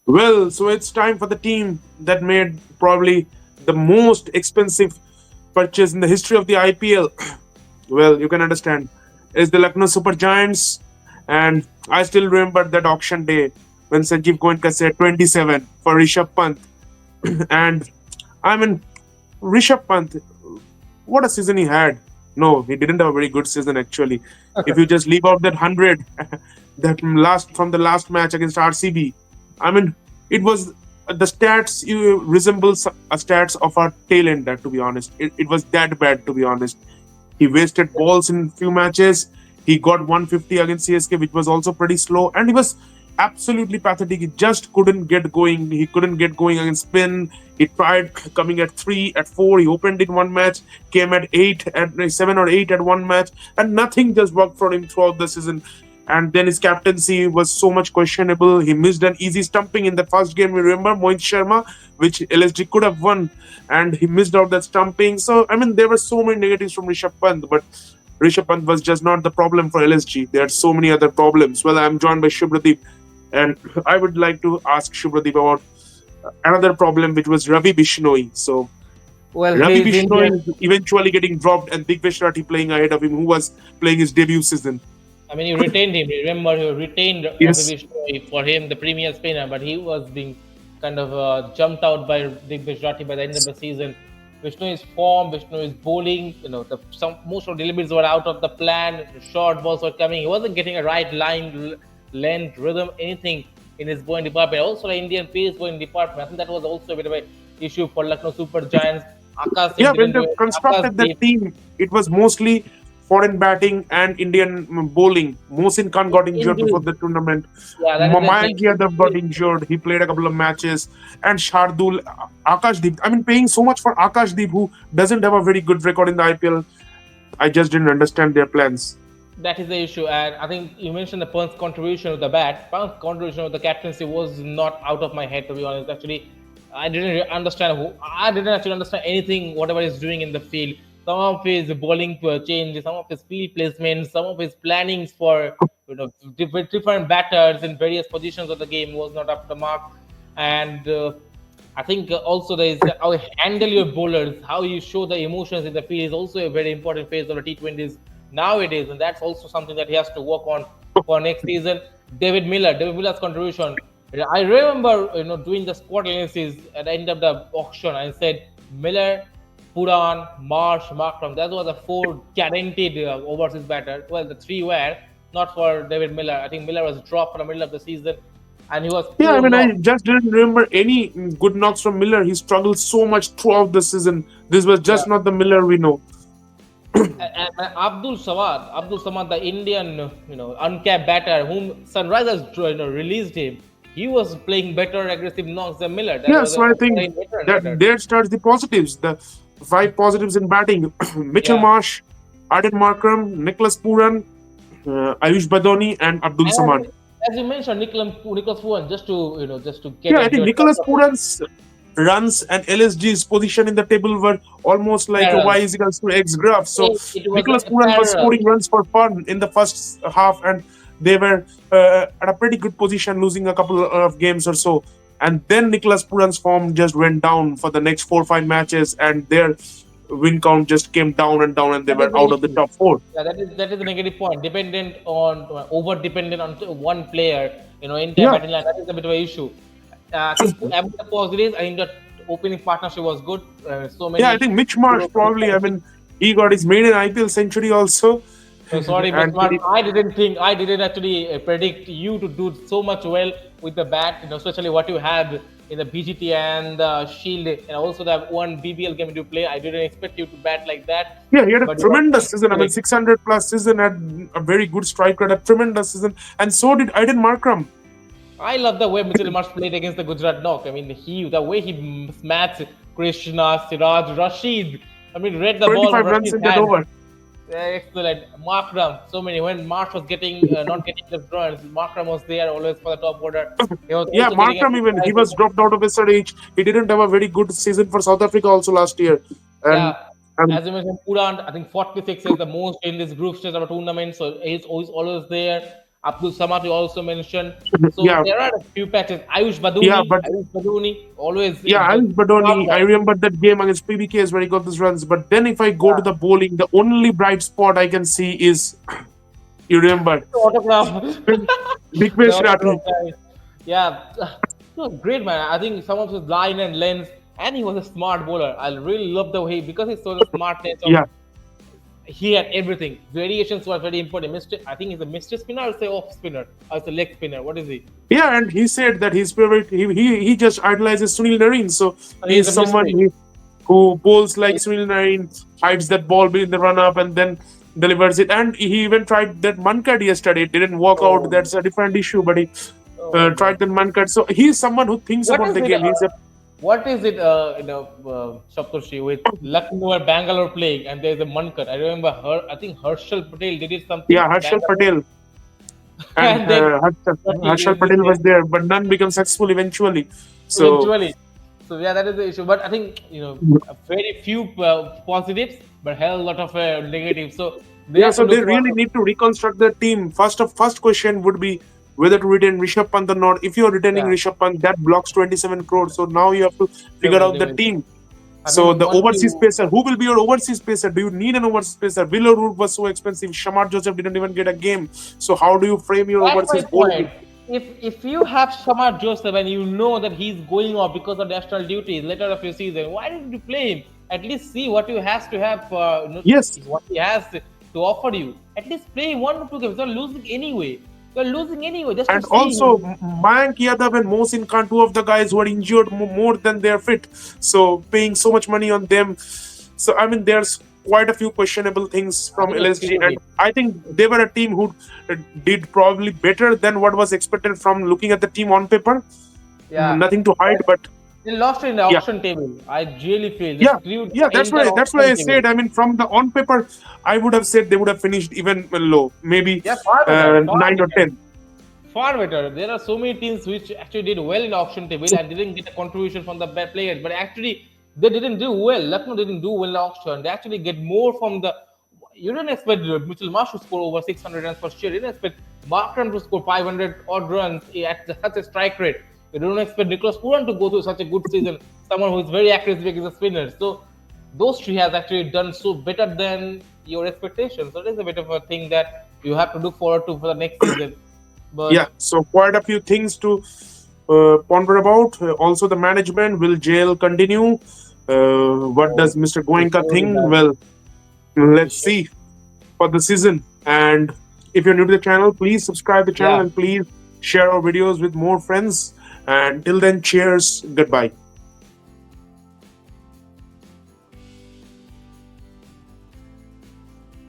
Well, so it's time for the team that made probably the most expensive purchase in the history of the IPL. Well, you can understand, is the Lucknow Super Giants. And I still remember that auction day when Sanjeev Goenka said 27 for Rishabh Pant. And I mean, Rishabh Pant, what a season he had. No, he didn't have a very good season actually. If you just leave out that 100 that last from the last match against RCB, I mean, it was the stats you resembles a stats of our tail ender. To be honest, it was that bad. To be honest, he wasted balls in few matches. He got 150 against CSK, which was also pretty slow, and he was absolutely pathetic. He just couldn't get going. He couldn't get going against spin. He tried coming at 3, at 4. He opened in one match, came at 8, at 7 or 8 at one match, and nothing just worked for him throughout the season. And then his captaincy was so much questionable. He missed an easy stumping in the first game. We remember Mohit Sharma, which LSG could have won, and he missed out that stumping. So I mean, there were so many negatives from Rishabh Pant, but Rishabh Pant was just not the problem for LSG. There are so many other problems. Well, I'm joined by Shubhradeep, and I would like to ask Shubhradeep about another problem, which was Ravi Bishnoi. So Well, Ravi he's Indian. Bishnoi is eventually getting dropped, and Digvesh Rathi playing ahead of him, who was playing his debut season. I mean, you retained him. Remember, you retained Ravi Yes. Bishnoi for him, the premier spinner, but he was being kind of jumped out by Digvish Rathi by the end of the season. Vishnu is form, Vishnu is bowling. Most of the deliveries were out of the plan. Short balls were coming. He wasn't getting a right line, length, rhythm, anything in his bowling department. Also, the Indian pace bowling department. I think that was also a bit of an issue for Lucknow Super Giants. Akash Singh Yeah, when didn't they do it. Akash constructed Deep, that team, it was mostly foreign batting and Indian bowling. Mohsin Khan got injured before indeed. the tournament. Yeah, that is the Mayank thing. Yadav got injured. He played a couple of matches. And Shardul, Akashdeep. I mean, paying so much for Akashdeep, who doesn't have a very good record in the IPL. I just didn't understand their plans. That is the issue, and I think you mentioned the Pant's contribution with the bat. Pant's contribution with the captaincy was not out of my head, to be honest. Actually, I didn't understand who. I didn't actually understand anything whatever he's doing in the field. Some of his bowling changes, some of his field placements, some of his plannings for different batters in various positions of the game was not up to the mark. And I think also there is how you handle your bowlers, how you show the emotions in the field is also a very important phase of the T20s nowadays, and that's also something that he has to work on for next season. David Miller's contribution. I remember, doing the squad analysis at the end of the auction. I said Miller, Puran, Marsh, Markram. That was the four guaranteed overseas batters. Well, the three were not for David Miller. I think Miller was dropped in the middle of the season, and he was Yeah, I poor mean, I knock. just didn't remember any good knocks from Miller. He struggled so much throughout the season. This was Yeah. just not the Miller we know. And Abdul Samad, the Indian, uncapped batter, whom Sunrisers, released him. He was playing better aggressive knocks than Miller. That Yeah, was a so I think very veteran that batter. there starts the positives. The five positives in batting: Mitchell Yeah, Marsh, Arden Markram, Nicholas Puran, Ayush Badoni, and Abdul and Samad. as you mentioned, Nicholas Fuan, just to get Yeah, I into think a top Nicholas of it. Puran's runs and LSG's position in the table were almost like a Y Parallel. is equals to X graph. So It was Nicholas a Puran was parallel. scoring runs for fun in the first half, and they were at a pretty good position, losing a couple of games or so. And then Nicholas Puran's form just went down for the next 4 or 5 matches, and their win count just came down and down, and they That is were the out of the issue. top four. Yeah, that is the negative point. Dependent on over dependent on one player, entire Yeah, batting line. That is a bit of an issue. I think about the positives, I think the opening partnership was good. So yeah, I many think Mitch Marsh European probably. I countries. mean, he got his maiden IPL century also, So sorry, and Benchmark. I didn't actually predict you to do so much well with the bat. Especially what you had in the BGT and the Shield, and also that one BBL game you play. I didn't expect you to bat like that, yeah, he had a but you were tremendous season. I mean, excellent. 600 plus season, had a very good strike rate, a tremendous season, and so did Aiden Markram. I love the way Mitchell Marsh played against the Gujarat Knock. I mean, the way he smashed Krishna, Siraj, Rashid. I mean, read the ball from 25 runs Rashid's in that hand. over. Excellent. Markram, so many. When Marsh was getting not getting the runs, Markram was there always for the top order. He was Yeah, also getting a Markram even he was dropped out of SRH. He didn't have a very good season for South Africa also last year, and yeah. and As you mentioned, Purant, I think 46 is the most in this group stage of a tournament, so he's always there. Abdul Samad you also mentioned. So Yeah, there are a few patches. yeah, but Ayush Baduni, always yeah, the Alex smart Badoni, guy. I remember that game against PBK where he got these runs. But then if I go to Yeah. the bowling, the only bright spot I can see is, you remember, The autograph. The Bigmesh autograph Rathi. guy. Yeah. He was great, man. I think someone was line and lens, and he was a smart bowler. I really love the way because he saw the smartness of Yeah, he had everything. Variations were very important. I think he's a mystery spinner or say off spinner or it's a leg spinner. What is he? yeah, and he said that his favorite, he just idolizes Sunil Narine. So So he's he's a someone mystery. who bowls like Sunil Narine, hides that ball in the run up and then delivers it. And he even tried that Mankad yesterday. It didn't work out. Oh, That's a different issue, but he oh tried man. that Mankad. So he's someone who thinks What about is the it? game. He's a What is it? Saptarshi with Lucknow or Bangalore playing, and there's a Mankar. I remember her. I think Harshal Patel did it something yeah, Harshal Bangalore, Patel and and then Harshal Patel was there, but none became successful eventually. So eventually. So yeah, that is the issue. But I think a very few positives, but hell lot of negatives. So they yeah, have to so look they for. really need to reconstruct their team. First question would be whether to retain Rishabh Pant or not. If you're retaining Yeah, Rishabh Pant, that blocks 27 crores. So now you have to figure out the definitely. team. I So think the once overseas you pacer, who will be your overseas pacer? Do you need an overseas pacer? Wheeler Root was so expensive. Shamar Joseph didn't even get a game. So how do you frame your That's my overseas bowling? point. If you have Shamar Joseph and you know that he's going off because of national duties later of your season, why didn't you play him? At least see what you has to have, Yes, what he has to offer you. At least play 1 or 2 games. You're losing anyway. You're losing anyway. Just to and see also him. Mayank Yadav and Mohsin Khan, two of the guys who are injured more than they're fit. So paying so much money on them. So I mean, there's quite a few questionable things I from think it's LSG, crazy. and I think they were a team who did probably better than what was expected from looking at the team on paper. Yeah. Nothing to hide, but They lost in the yeah, auction table. I really feel they yeah, screwed yeah. the entire That's why auction I table. said. I mean, from the on paper, I would have said they would have finished even low, maybe Yeah, far better. Far 9 or 10. better. Far better. There are so many teams which actually did well in the auction table and didn't get a contribution from the bad players, but actually they didn't do well. Lucknow didn't do well in the auction. They actually get more from the. You didn't expect Mitchell Marsh to score over 600 runs per year. You didn't expect Markram to score 500 odd runs at such a strike rate. You don't expect Nicholas Puran to go through such a good season. Someone who is very aggressive against the spinners. So those three has actually done so better than your expectations. So it is a bit of a thing that you have to look forward to for the next season. Yeah, But so quite a few things to ponder about. Also, the management, will jail continue? What oh, does Mr. he Goenka surely think? does. Well, He let's surely. see for the season. And if you're new to the channel, please subscribe the channel Yeah. and please share our videos with more friends. And till then, cheers. Goodbye.